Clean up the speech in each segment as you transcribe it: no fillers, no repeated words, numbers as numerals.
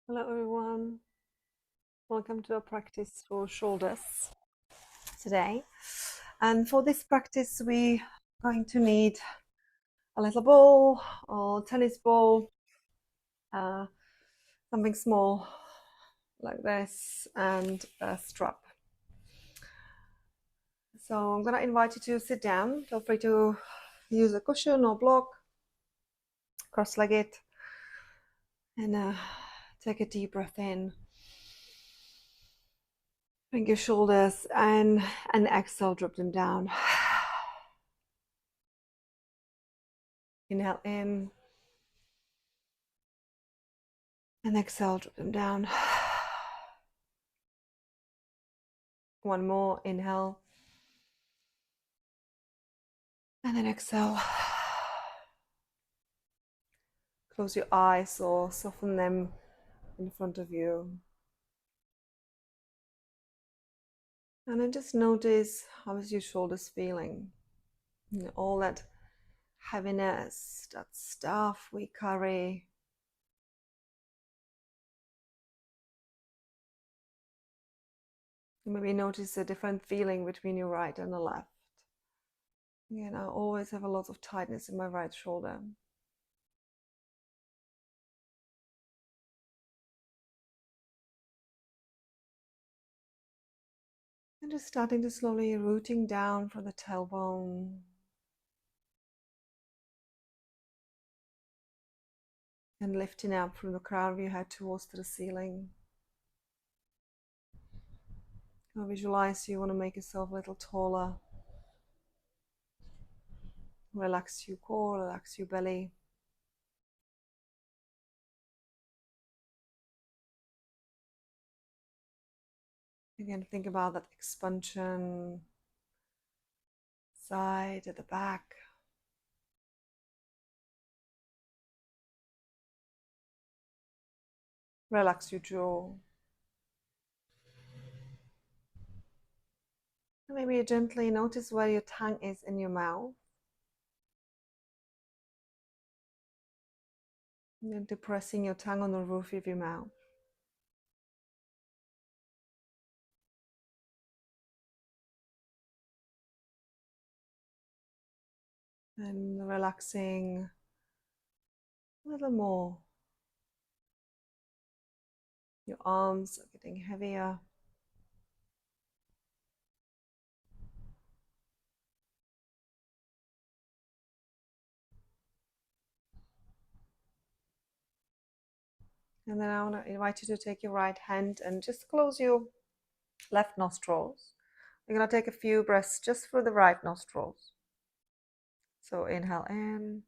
Hello everyone, welcome to a practice for shoulders today. And for this practice we are going to need a little ball or tennis ball, uh, something small like this, and a strap. So I'm gonna invite you to sit down. Feel free to use a cushion or block, cross-legged, and take a deep breath in. Bring your shoulders and exhale, drop them down. Inhale in and exhale, drop them down. One more, inhale and then exhale. Close your eyes or soften them in front of you. And then just notice, how is your shoulders feeling? All that heaviness, that stuff we carry. Maybe notice a different feeling between your right and the left. Again, I always have a lot of tightness in my right shoulder. And just starting to slowly rooting down from the tailbone. And lifting up from the crown of your head towards the ceiling. Now visualize you want to make yourself a little taller. Relax your core, relax your belly. Again, think about that expansion, side at the back. Relax your jaw. And maybe gently notice where your tongue is in your mouth. And then depressing your tongue on the roof of your mouth. And relaxing a little more. Your arms are getting heavier. And then I want to invite you to take your right hand and just close your left nostrils. We're going to take a few breaths just for the right nostrils. So inhale in.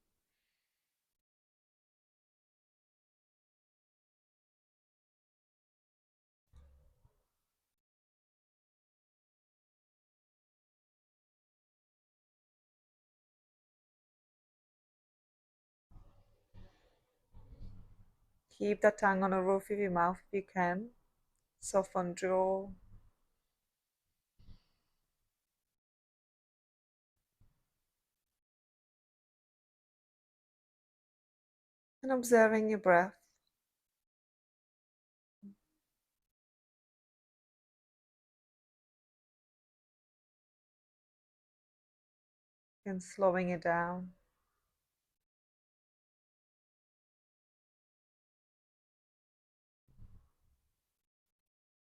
Keep the tongue on the roof of your mouth if you can. Soften jaw. And observing your breath. And slowing it down.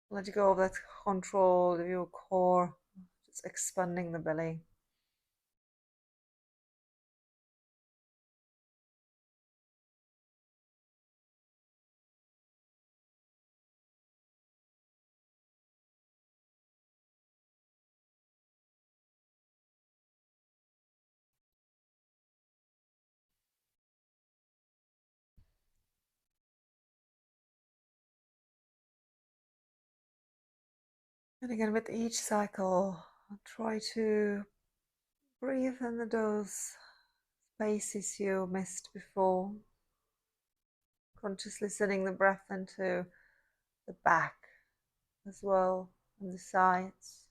Let go of that control of your core. Just expanding the belly. And again, with each cycle, try to breathe into those spaces you missed before. Consciously sending the breath into the back as well, and the sides.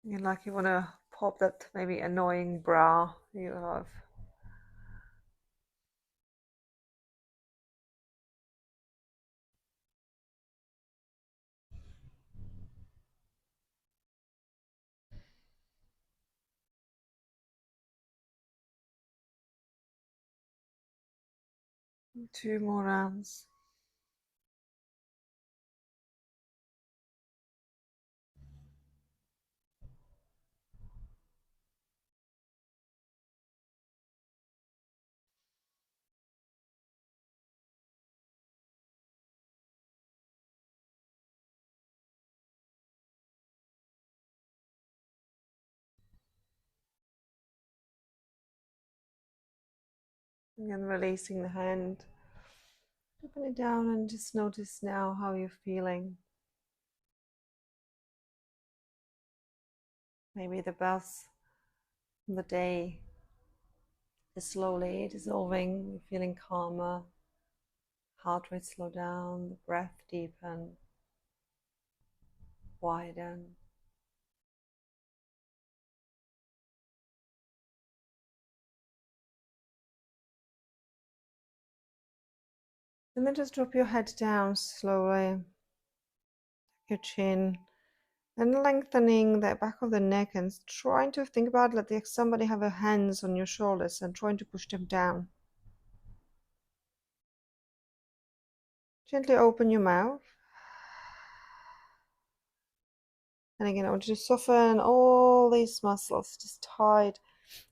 And like you want to pop that maybe annoying brow you have. Two more rounds. Again, releasing the hand. Open it down and just notice now how you're feeling. Maybe the buzz from the day is slowly dissolving, you're feeling calmer, heart rate slow down, the breath deepen, widen. And then just drop your head down slowly, your chin, and lengthening the back of the neck and trying to think about letting somebody have their hands on your shoulders and trying to push them down. Gently open your mouth. And again, I want you to soften all these muscles, just tight.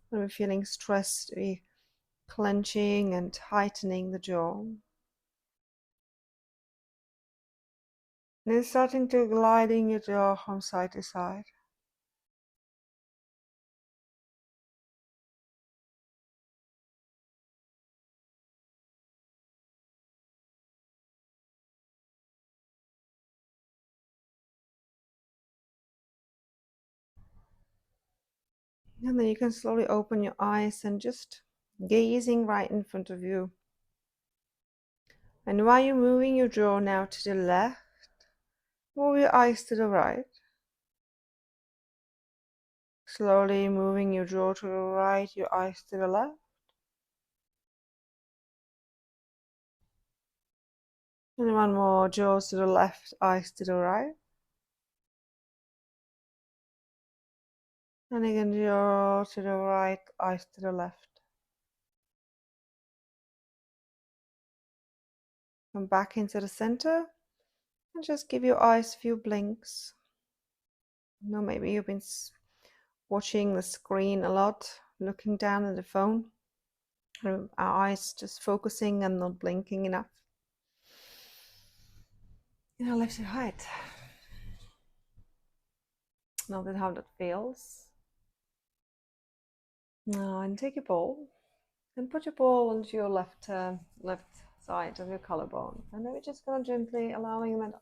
When we're feeling stressed, we clenching and tightening the jaw. And then starting to gliding your jaw from side to side. And then you can slowly open your eyes and just gazing right in front of you. And while you're moving your jaw now to the left, move your eyes to the right. Slowly moving your jaw to the right, your eyes to the left. And one more, jaws to the left, eyes to the right. And again, jaw to the right, eyes to the left. Come back into the center and just give your eyes a few blinks. You know, maybe you've been watching the screen a lot, looking down at the phone. Our eyes just focusing and not blinking enough. You know, lift your height. Notice how that feels. Now, and take your ball and put your ball onto your left side of your collarbone. And then we're just going to gently allowing that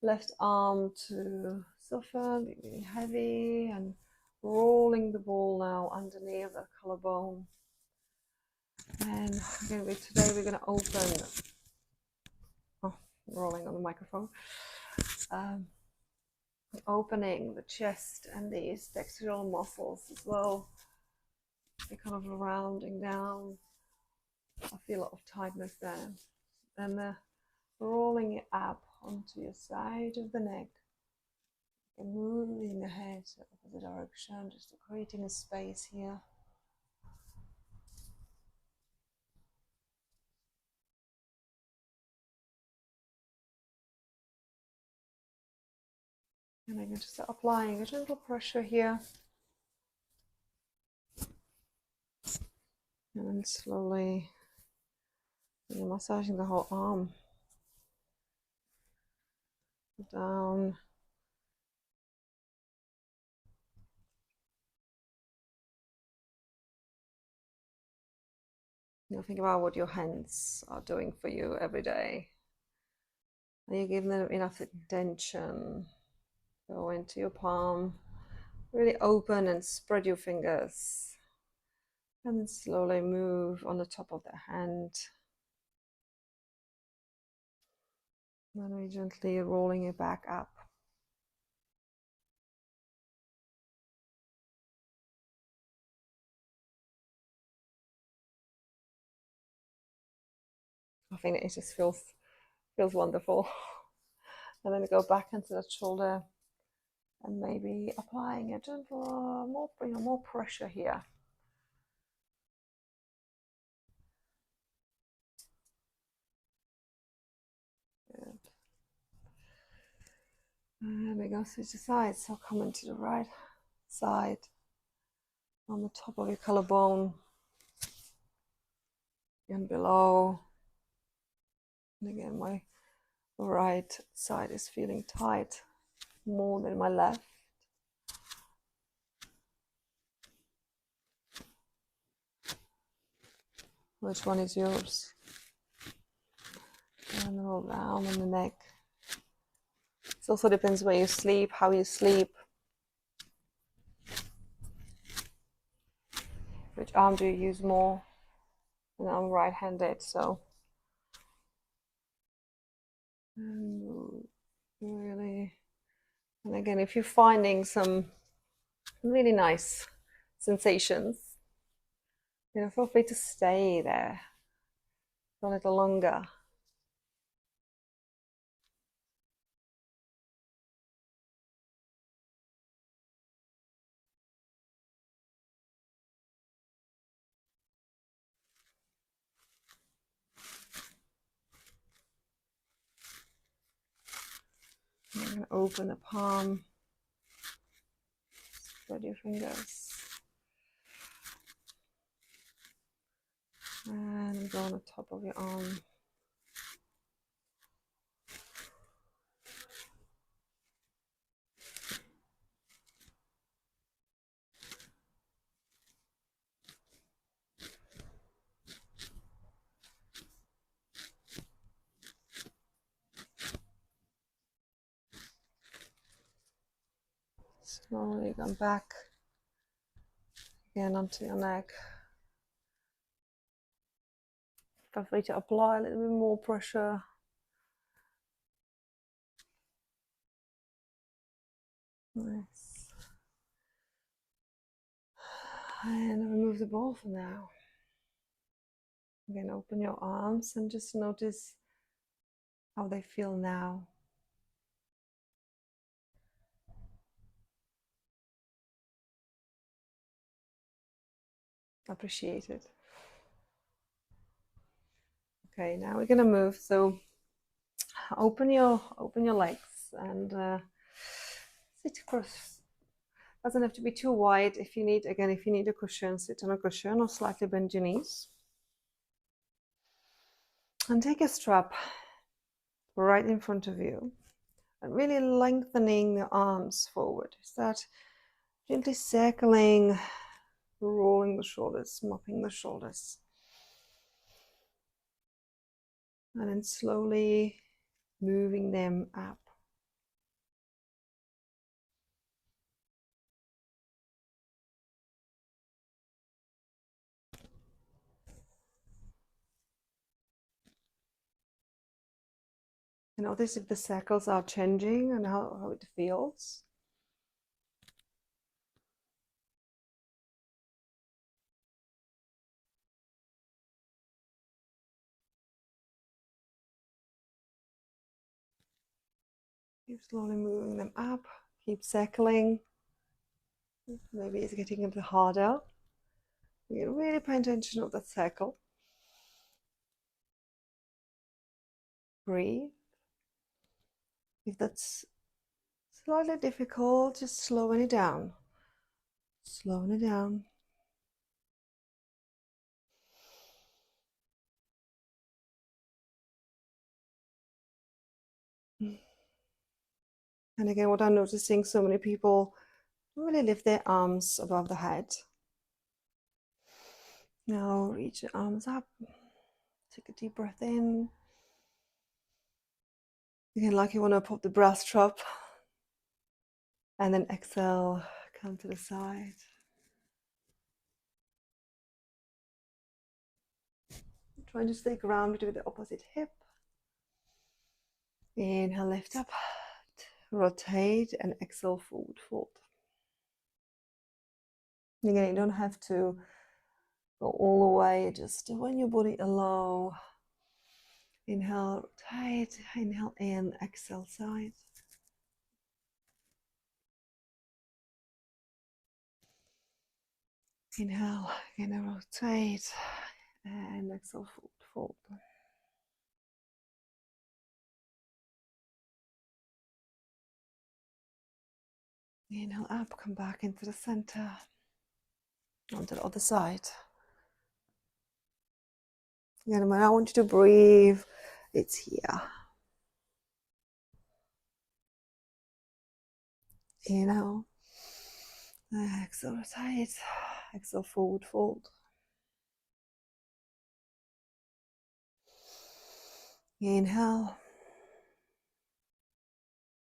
left arm to soften, be heavy, and rolling the ball now underneath the collarbone. And today we're going to open, rolling on the microphone, opening the chest and these textural muscles as well. They're kind of rounding down. I feel a lot of tightness there. And rolling it up onto your side of the neck. And moving the head in the opposite direction, just creating a space here. And I'm just applying a gentle pressure here. And then slowly massaging the whole arm down. You know, think about what your hands are doing for you every day. Are you giving them enough attention? Go into your palm, really open and spread your fingers. And then slowly move on the top of the hand. Then we gently rolling it back up. I think it just feels wonderful. And then go back into that shoulder and maybe applying a gentle, more pressure here. Good. And we go switch the sides. So coming to the right side on the top of your collarbone and below. And again, my right side is feeling tight more than my left. Which one is yours? And roll down on the neck. It also depends where you sleep, how you sleep. Which arm do you use more? And I'm right-handed, so and really. And again, if you're finding some really nice sensations, feel free to stay there for a little longer. I'm going to open the palm, spread your fingers, and go on the top of your arm. Slowly come back again onto your neck. Feel free to apply a little bit more pressure. Nice. And remove the ball for now. Again, open your arms and just notice how they feel now. Appreciate it. Okay, now we're gonna move. So open your legs and sit across. Doesn't have to be too wide. If you need a cushion, sit on a cushion or slightly bend your knees. And take a strap right in front of you and really lengthening the arms forward. Start gently circling, rolling the shoulders, mopping the shoulders. And then slowly moving them up. Notice if the circles are changing and how it feels. Keep slowly moving them up. Keep circling. Maybe it's getting a bit harder. You really pay attention of that circle. Breathe. If that's slightly difficult, just slowing it down. Slowing it down. And again, what I'm noticing, so many people really lift their arms above the head. Now reach your arms up. Take a deep breath in. Again, like you want to pop the bra strap. And then exhale, come to the side. Try to stay grounded with the opposite hip. Inhale, lift up, rotate, and exhale, forward fold. Again, you don't have to go all the way, just when your body allows Inhale, tight. Inhale in, exhale, side. Inhale, again, rotate. And exhale, fold. Inhale up, come back into the center. On the other side. Again, when I want you to breathe, it's here. Inhale. Exhale, tight. Exhale, forward, fold. Inhale.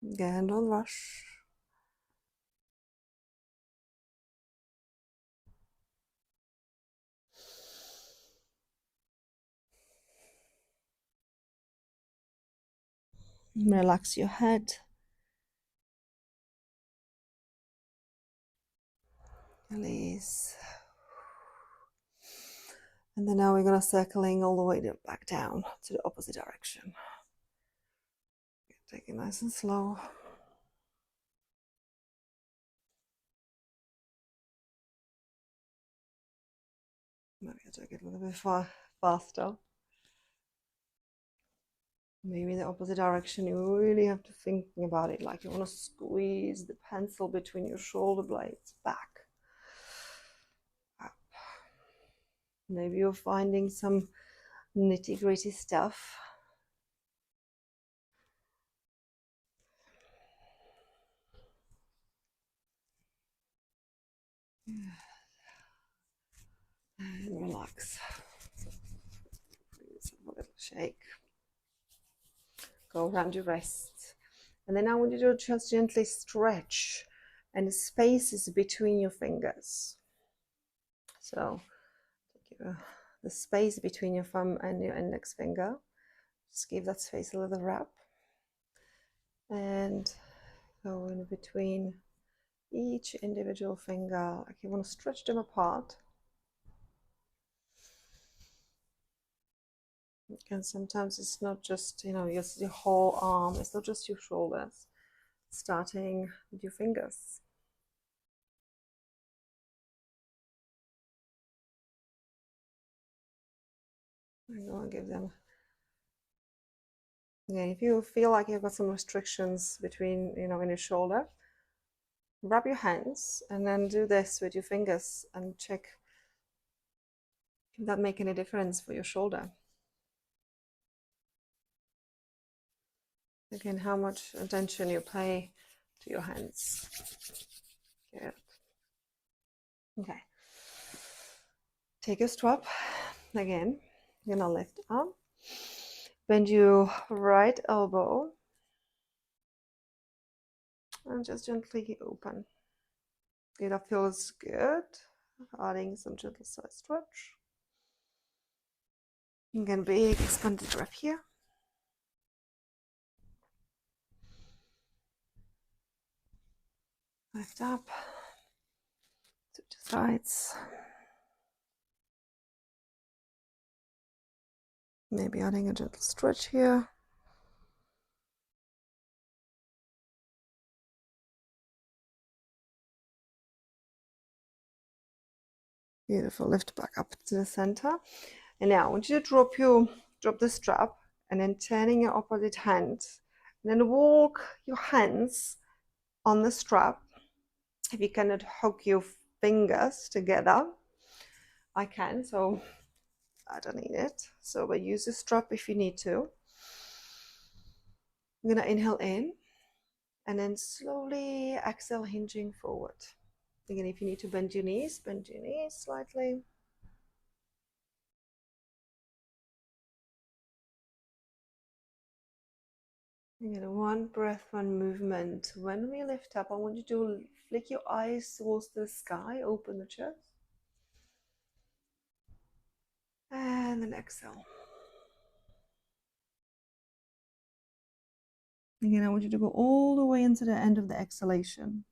Again, don't rush. Relax your head. Release. And then now we're going to circling all the way back down to the opposite direction. Take it nice and slow. Maybe I'll take it a little bit faster. Maybe the opposite direction, you really have to think about it, like you want to squeeze the pencil between your shoulder blades back. Up. Maybe you're finding some nitty-gritty stuff. And relax. A little shake. Go around your wrists. And then I want you to just gently stretch and the spaces between your fingers. So the space between your thumb and your index finger. Just give that space a little wrap. And go in between each individual finger. Like you want to stretch them apart. And sometimes it's not just, your whole arm. It's not just your shoulders. Starting with your fingers. I'm going to give them. Again, if you feel like you've got some restrictions between, in your shoulder, rub your hands and then do this with your fingers and check if that make any difference for your shoulder. Again, how much attention you pay to your hands. Good. Okay. Take your strap again. You're gonna lift up. Bend your right elbow and just gently open. If that feels good, adding some gentle side stretch. Again, big expanded breath here. Lift up to the sides. Maybe adding a gentle stretch here. Beautiful. Lift back up to the center. And now I want you to drop the strap and then turning your opposite hand. And then walk your hands on the strap. If you cannot hook your fingers together, I can, so I don't need it. So but use the strap if you need to. I'm gonna inhale in and then slowly exhale, hinging forward. Again, if you need to bend your knees slightly. Again, one breath, one movement. When we lift up, I want you to flick your eyes towards the sky, open the chest. And then exhale. Again, I want you to go all the way into the end of the exhalation.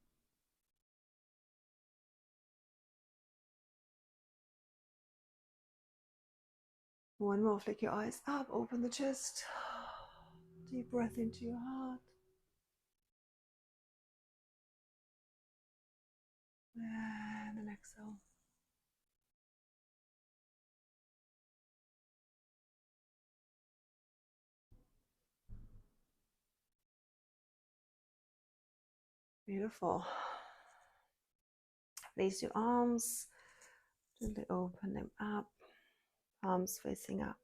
One more, flick your eyes up, open the chest. Deep breath into your heart. And then exhale. Beautiful. Release your arms. Gently open them up. Palms facing up.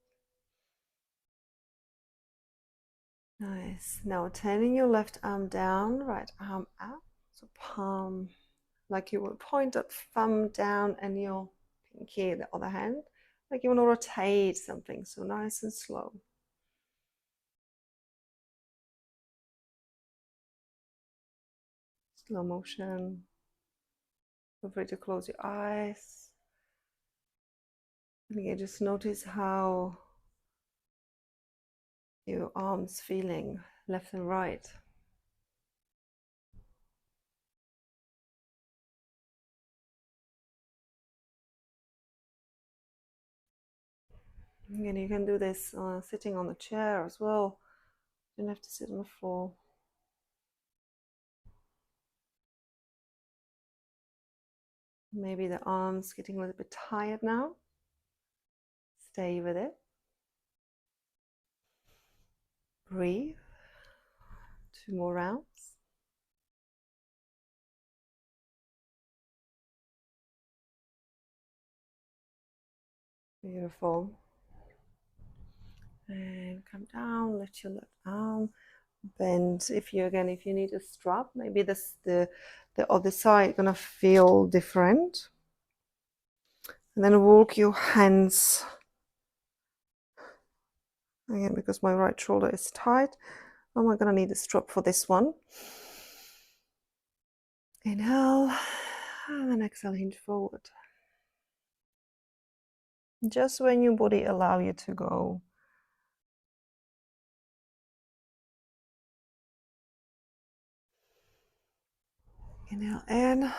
Nice. Now turning your left arm down, right arm up. So palm, like you would point that thumb down and your pinky, the other hand, like you want to rotate something. So nice and slow. Slow motion. Feel free to close your eyes. And again, just notice how your arms feeling left and right. Again, you can do this sitting on the chair as well. You don't have to sit on the floor. Maybe the arms getting a little bit tired now. Stay with it. Breathe. 2 more rounds. Beautiful. And come down, lift your left arm. Bend. If you need a strap, maybe the other side gonna feel different. And then walk your hands. Again, because my right shoulder is tight, I'm gonna need a strap for this one. Inhale, and then exhale, hinge forward. Just when your body allows you to go. Inhale in,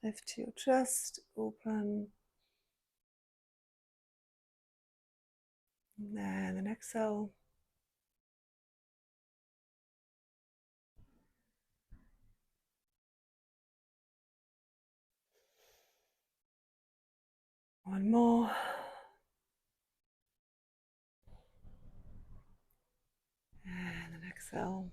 lift your chest, open. And then exhale. One more. And then exhale.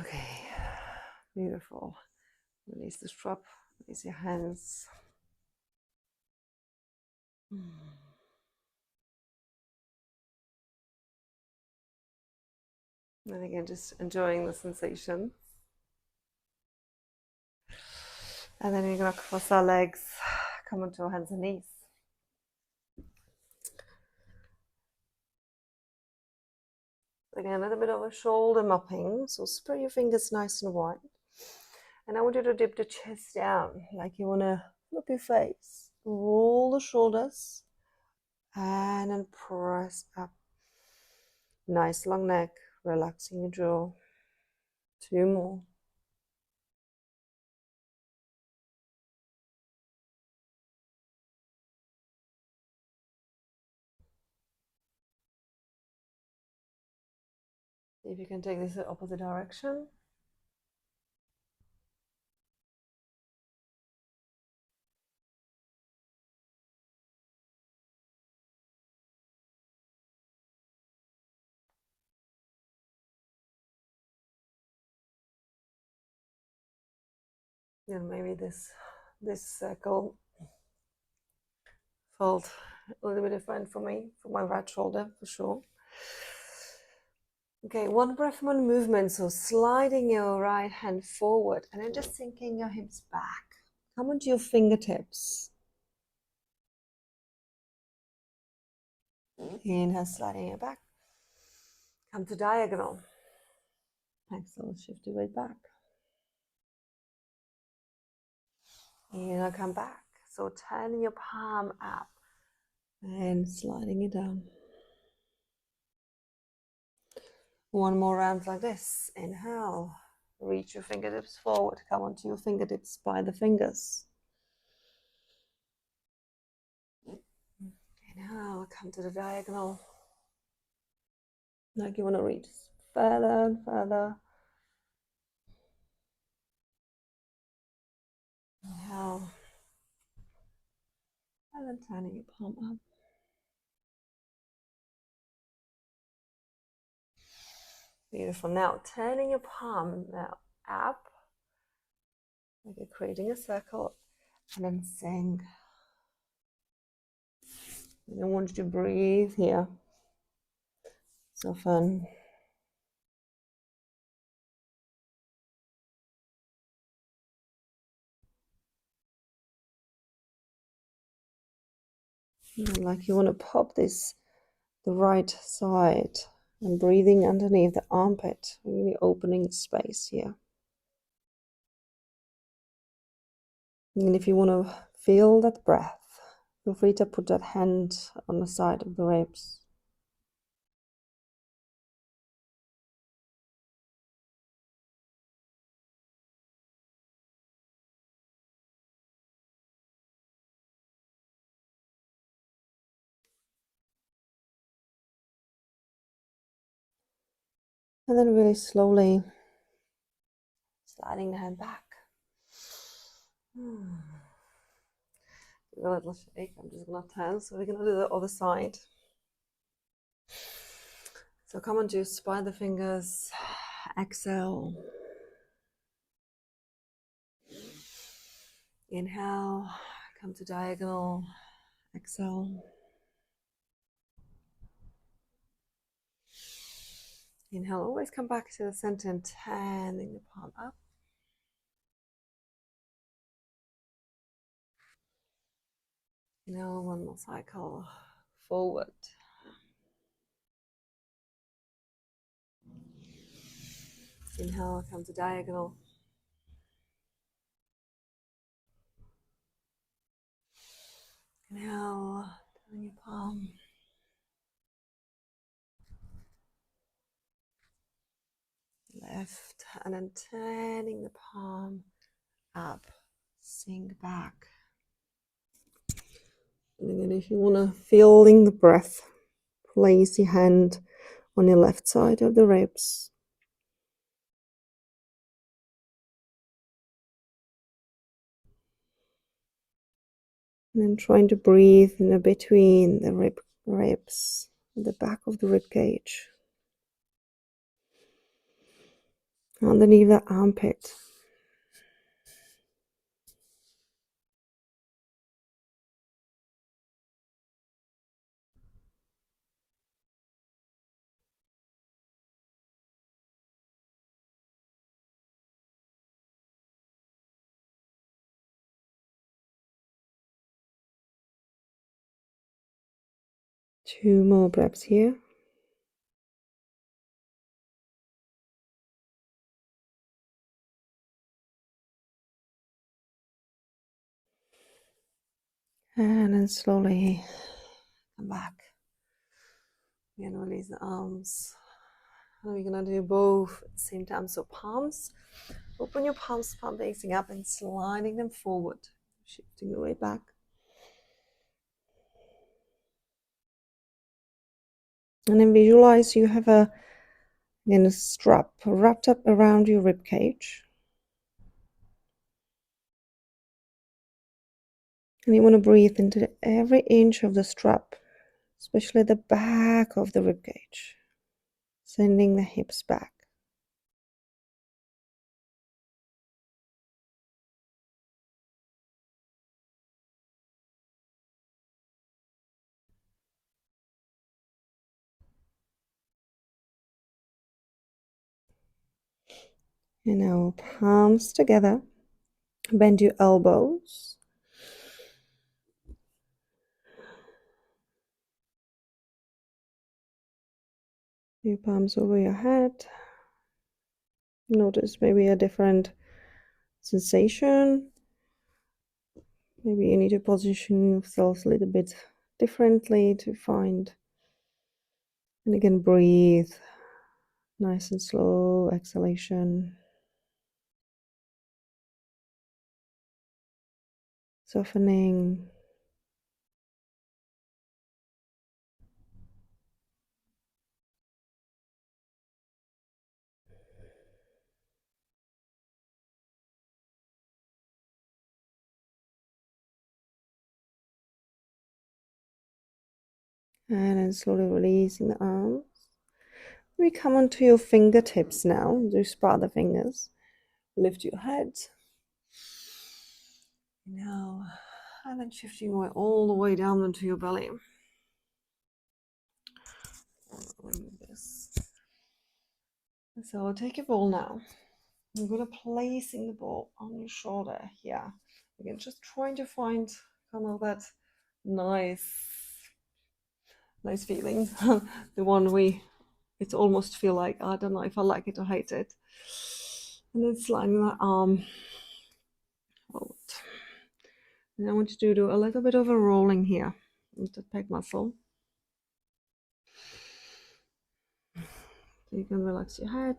Okay, beautiful. Release the strap, release your hands. And again, just enjoying the sensation. And then we're going to cross our legs, come onto our hands and knees. Again, a little bit of a shoulder mopping. So spread your fingers nice and wide. And I want you to dip the chest down, like you want to look your face. Roll the shoulders and then press up. Nice long neck, relaxing your jaw. 2 more. See if you can take this in the opposite direction. And maybe this circle felt a little bit different for me, for my right shoulder for sure. Okay, 1 breath, 1 movement. So sliding your right hand forward and then just sinking your hips back. Come onto your fingertips. Inhale, sliding it back. Come to diagonal. Exhale, shift your weight back. Inhale, come back. So turn your palm up and sliding it down. One more round like this. Inhale. Reach your fingertips forward. Come onto your fingertips by the fingers. Inhale. Come to the diagonal. Like you want to reach further and further. Inhale. And then turning your palm up. Beautiful. Now turning your palm now up. Like you're creating a circle. And then sing. I want you to breathe here. Soften. And like you want to pop this the right side and breathing underneath the armpit, really opening space here. And if you want to feel that breath, feel free to put that hand on the side of the ribs. And then really slowly sliding the hand back. Give a little shake. I'm just going to turn, so we're going to do the other side. So come on, just by the fingers. Exhale. Inhale. Come to diagonal. Exhale. Inhale. Always come back to the center and turning the palm up. Inhale. One more cycle forward. Inhale. Come to diagonal. Inhale. Turn your palm. Left, and then turning the palm up, sink back. And again, if you want to feeling the breath, place your hand on your left side of the ribs. And then trying to breathe in between the ribs, the back of the rib cage. Underneath the armpit. Two more breaths here. And then slowly come back. Again, release the arms. And we're gonna do both at the same time. So palms, open your palms, palm facing up and sliding them forward, shifting the weight back. And then visualize you have a strap wrapped up around your rib cage. And you want to breathe into every inch of the strap, especially the back of the rib cage, sending the hips back. And now palms together, bend your elbows. Your palms over your head. Notice maybe a different sensation. Maybe you need to position yourself a little bit differently to find. And again, breathe Nice and slow exhalation. Softening. And then slowly releasing the arms. We come onto your fingertips now. Do spread the fingers. Lift your head. Now, and then shifting all the way down into your belly. This. So take your ball now. I'm gonna placing the ball on your shoulder here. Again, just trying to find kind of that nice feeling. The one it's almost feel like, I don't know if I like it or hate it. And then sliding my arm forward. And I want you to do a little bit of a rolling here with the pec muscle. So you can relax your head.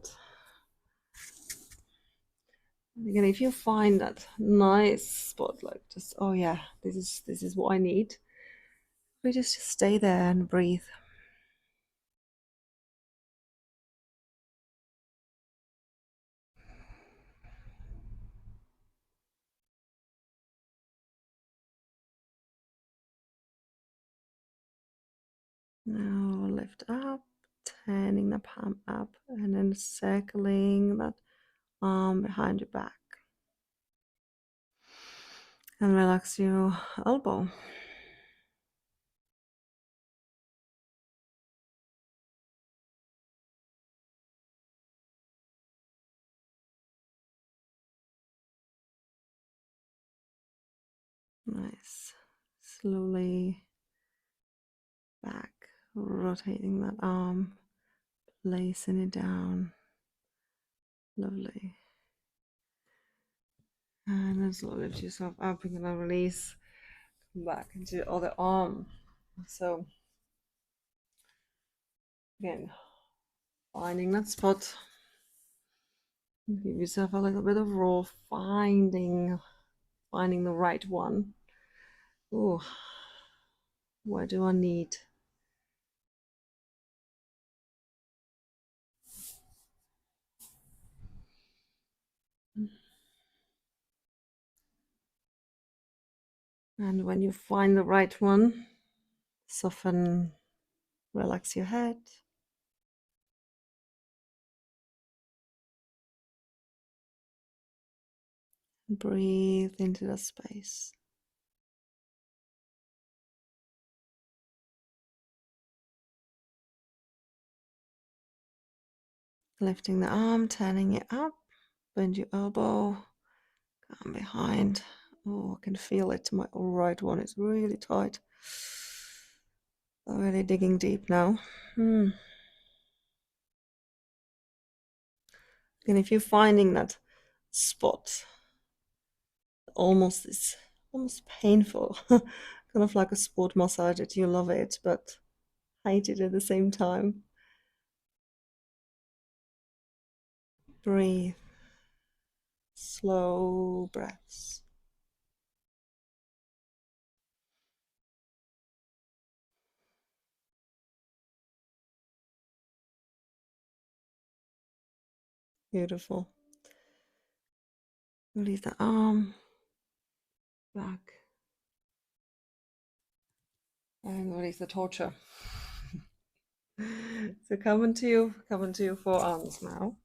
And again, if you find that nice spot, like just, oh yeah, this is what I need, we just stay there and breathe. Now lift up, turning the palm up, and then circling that arm behind your back. And relax your elbow. Nice. Slowly back, rotating that arm, placing it down. Lovely. And then slowly lift yourself up. You're gonna release, come back into the other arm. So again, finding that spot. Give yourself a little bit of roll, finding the right one. Oh, what do I need? And when you find the right one, soften, relax your head. Breathe into the space. Lifting the arm, turning it up, bend your elbow, come behind. Oh, I can feel it. My right one is really tight. I'm really digging deep now. And if you're finding that spot, it's almost painful, kind of like a sport massage that you love it, but hate it at the same time. Breathe. Slow breaths. Beautiful. Release the arm back and release the torture. So come into your forearms now.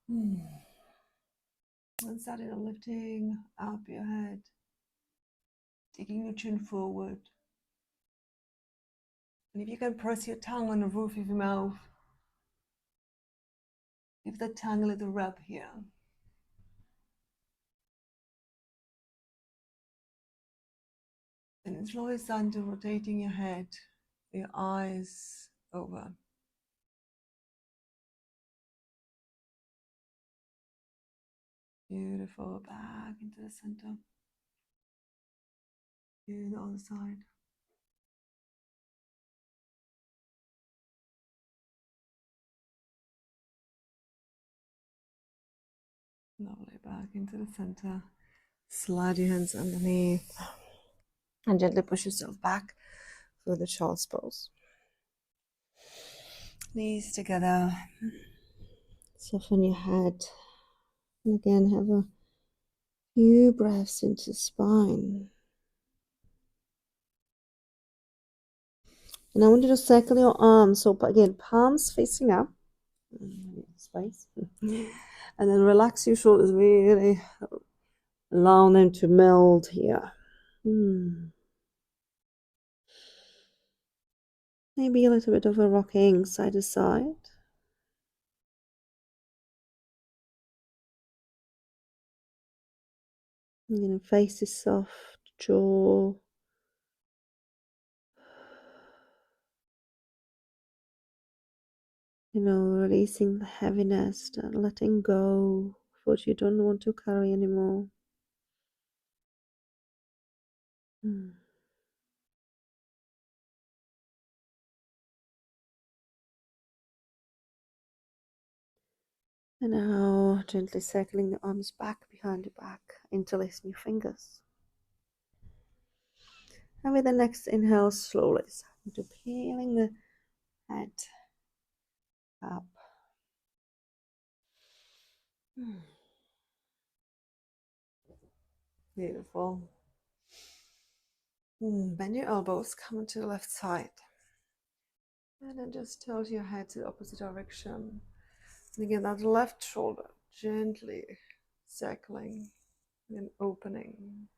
And starting lifting up your head, taking your chin forward. And if you can press your tongue on the roof of your mouth, give the tongue a little rub here. And slowly start to rotating your head, your eyes over. Beautiful. Back into the center. To the other side. Lovely, back into the center. Slide your hands underneath and gently push yourself back through the child's pose. Knees together. Soften your head. And again, have a few breaths into the spine. And I want you to circle your arms. So again, palms facing up. Space. And then relax your shoulders. Really allow them to meld here. Maybe a little bit of a rocking side to side. Face is soft, jaw. Releasing the heaviness and letting go of what you don't want to carry anymore. And now gently circling the arms back behind your back, interlacing your fingers. And with the next inhale, slowly starting to peeling the head up. Beautiful. Bend your elbows, come to the left side. And then just tilt your head to the opposite direction. And again, that left shoulder gently circling and opening.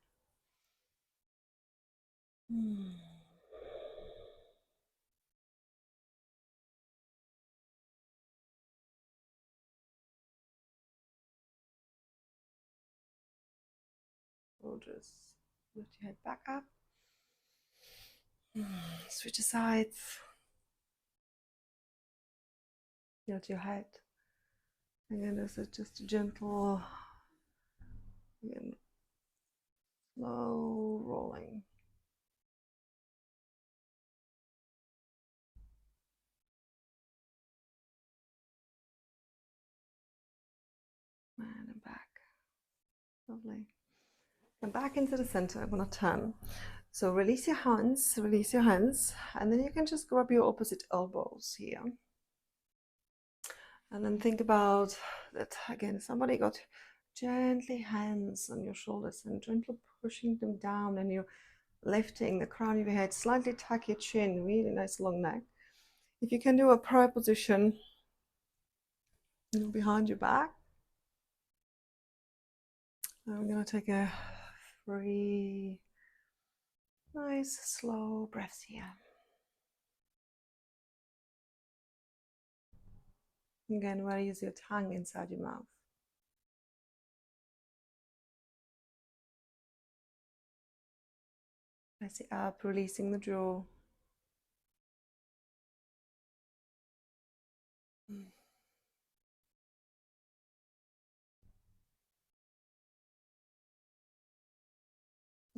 We'll just lift your head back up. Switch sides. Tilt your head. Again, this is just a gentle, again, slow rolling. And back. Lovely. And back into the center. I'm going to turn. So release your hands, and then you can just grab your opposite elbows here. And then think about that again, somebody got gently hands on your shoulders and gently pushing them down, and you're lifting the crown of your head, slightly tuck your chin, really nice long neck. If you can do a prayer position behind your back. I'm going to take a 3 nice slow breaths here. Again, where you use your tongue inside your mouth. Press it up, releasing the jaw.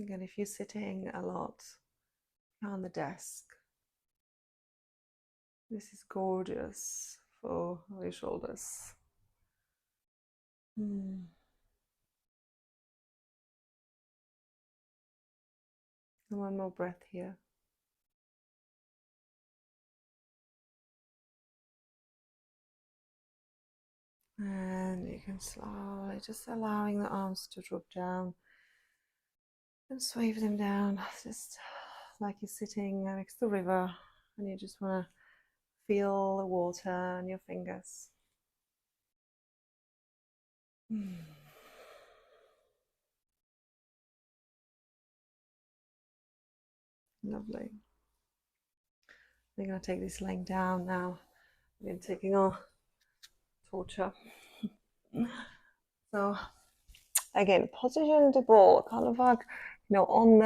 Again, if you're sitting a lot on the desk, this is gorgeous for your shoulders. And one more breath here. And you can slowly just allowing the arms to drop down and swave them down, just like you're sitting next to the river and you just want to feel the water on your fingers. Lovely. We're going to take this laying down now. We're taking our torture. So again, position the ball kind of like on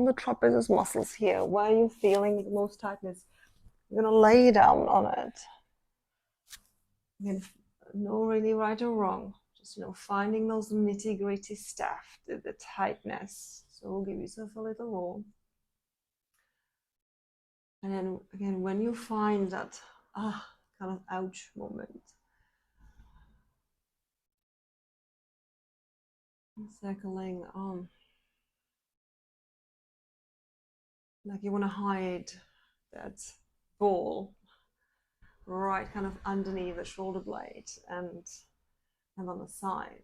the trapezius muscles here, where you're feeling the most tightness. You're going to lay down on it. Again, no really right or wrong. Just finding those nitty-gritty stuff, the tightness. So give yourself a little roll. And then again, when you find that kind of ouch moment, Circling on. Like you want to hide that ball right kind of underneath the shoulder blade and on the side.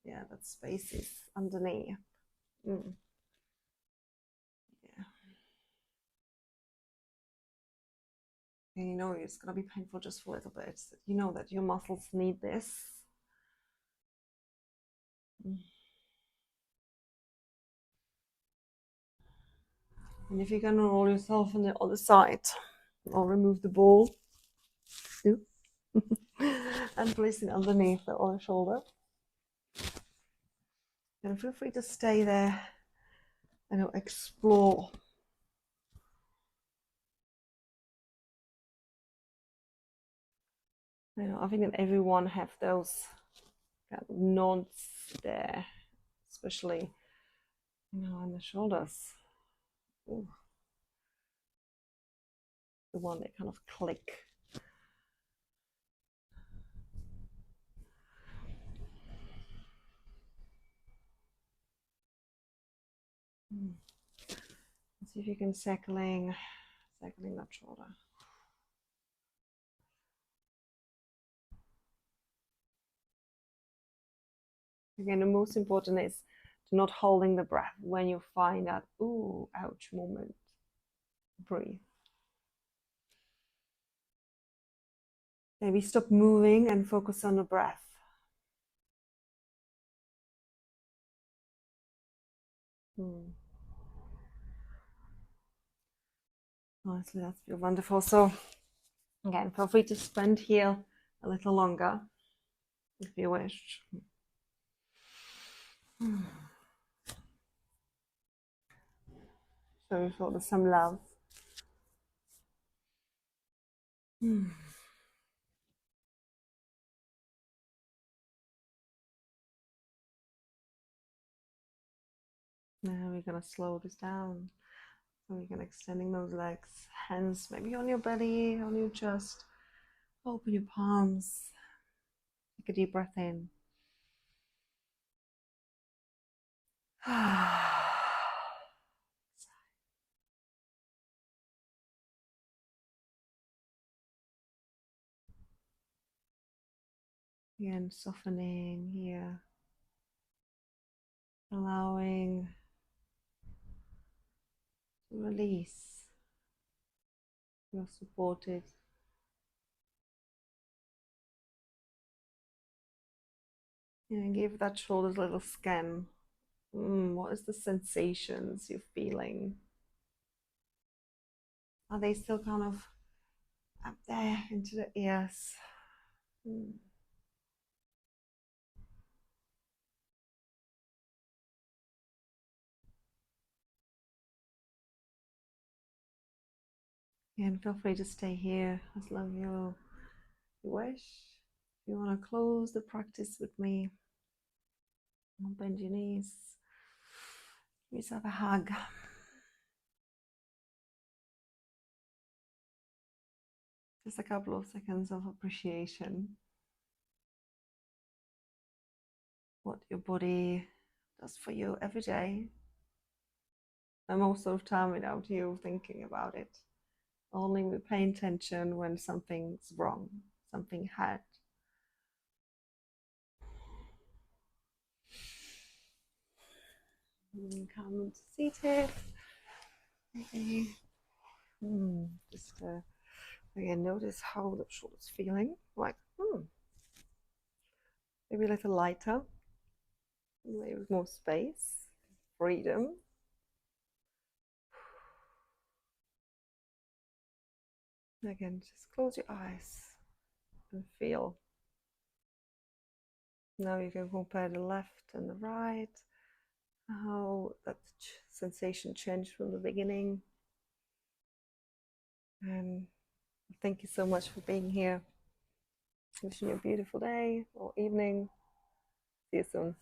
Yeah, that space is underneath. Mm. Yeah. And you know it's gonna be painful just for a little bit. You know that your muscles need this. Mm. And if you're gonna roll yourself on the other side, or remove the ball, do, and place it underneath the other shoulder. And feel free to stay there and explore. You know, I think that everyone have those kind of nods there, especially on the shoulders. Ooh. The one that kind of click. Let's see if you can circling that shoulder. Again, the most important is to not holding the breath when you find that ooh, ouch moment. Breathe. Maybe stop moving and focus on the breath. Honestly, that's wonderful. So again, feel free to spend here a little longer if you wish. Show your shoulders some love. Now we're gonna slow this down. So we're gonna extending those legs, hands maybe on your belly, on your chest. Open your palms. Take a deep breath in. Again, softening here, allowing to release. You're supported. And give that shoulders a little scan. What is the sensations you're feeling? Are they still kind of up there into the ears? And feel free to stay here as long as you wish. If you want to close the practice with me, bend your knees, give yourself a hug. Just a couple of seconds of appreciation. What your body does for you every day, and most of the time without you thinking about it. Only we pay attention when something's wrong, something hurt. Come seated. Okay. Just again, notice how the shoulders feeling. Like, maybe a little lighter, maybe with more space, freedom. Again, just close your eyes and feel. Now you can compare the left and the right, how that sensation changed from the beginning. And thank you so much for being here. Wishing you a beautiful day or evening. See you soon.